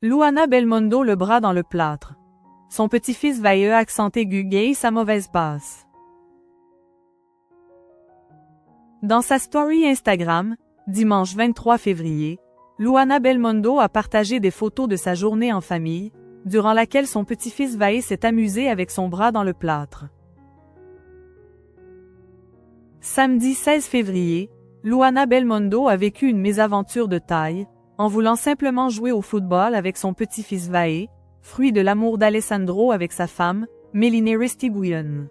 Luana Belmondo le bras dans le plâtre. Son petit-fils Vae accent aigu gay sa mauvaise passe. Dans sa story Instagram, dimanche 23 février, Luana Belmondo a partagé des photos de sa journée en famille, durant laquelle son petit-fils Vae s'est amusé avec son bras dans le plâtre. Samedi 16 février, Luana Belmondo a vécu une mésaventure de taille, en voulant simplement jouer au football avec son petit-fils Vae, fruit de l'amour d'Alessandro avec sa femme, Mélinée Restigouillon.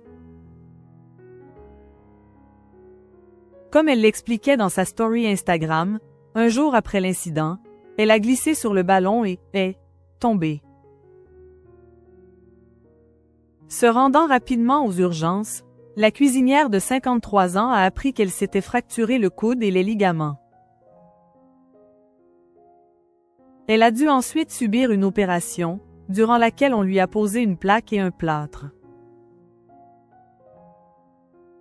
Comme elle l'expliquait dans sa story Instagram, un jour après l'incident, elle a glissé sur le ballon et est tombée. Se rendant rapidement aux urgences, la cuisinière de 53 ans a appris qu'elle s'était fracturé le coude et les ligaments. Elle a dû ensuite subir une opération, durant laquelle on lui a posé une plaque et un plâtre.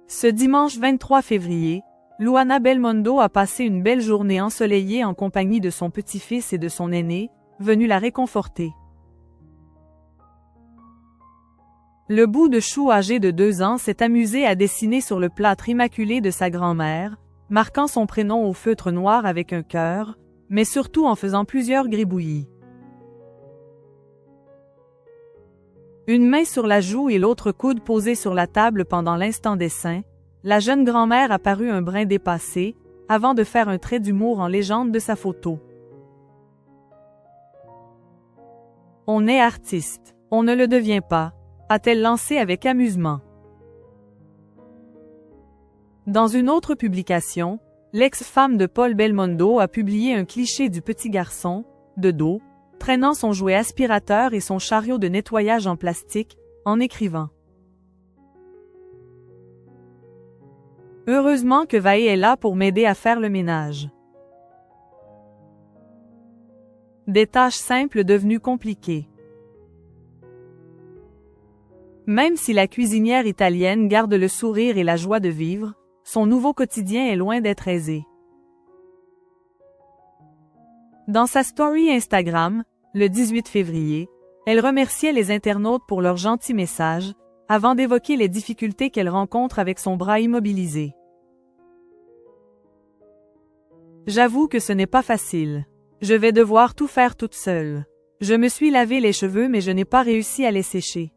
Ce dimanche 23 février, Luana Belmondo a passé une belle journée ensoleillée en compagnie de son petit-fils et de son aîné, venu la réconforter. Le bout de chou âgé de 2 ans s'est amusé à dessiner sur le plâtre immaculé de sa grand-mère, marquant son prénom au feutre noir avec un cœur, mais surtout en faisant plusieurs gribouillis. Une main sur la joue et l'autre coude posé sur la table pendant l'instant dessin, la jeune grand-mère a paru un brin dépassée, avant de faire un trait d'humour en légende de sa photo. « On est artiste, on ne le devient pas », a-t-elle lancé avec amusement. Dans une autre publication, l'ex-femme de Paul Belmondo a publié un cliché du petit garçon, de dos, traînant son jouet aspirateur et son chariot de nettoyage en plastique, en écrivant « Heureusement que Vae est là pour m'aider à faire le ménage. » Des tâches simples devenues compliquées. Même si la cuisinière italienne garde le sourire et la joie de vivre, son nouveau quotidien est loin d'être aisé. Dans sa story Instagram, le 18 février, elle remerciait les internautes pour leurs gentils messages, avant d'évoquer les difficultés qu'elle rencontre avec son bras immobilisé. « J'avoue que ce n'est pas facile. Je vais devoir tout faire toute seule. Je me suis lavé les cheveux mais je n'ai pas réussi à les sécher.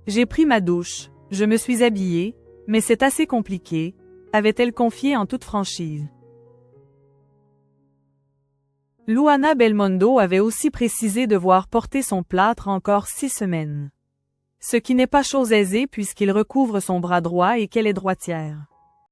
J'ai pris ma douche, je me suis habillée, mais c'est assez compliqué », avait-elle confié en toute franchise. Luana Belmondo avait aussi précisé devoir porter son plâtre encore 6 semaines. Ce qui n'est pas chose aisée puisqu'il recouvre son bras droit et qu'elle est droitière.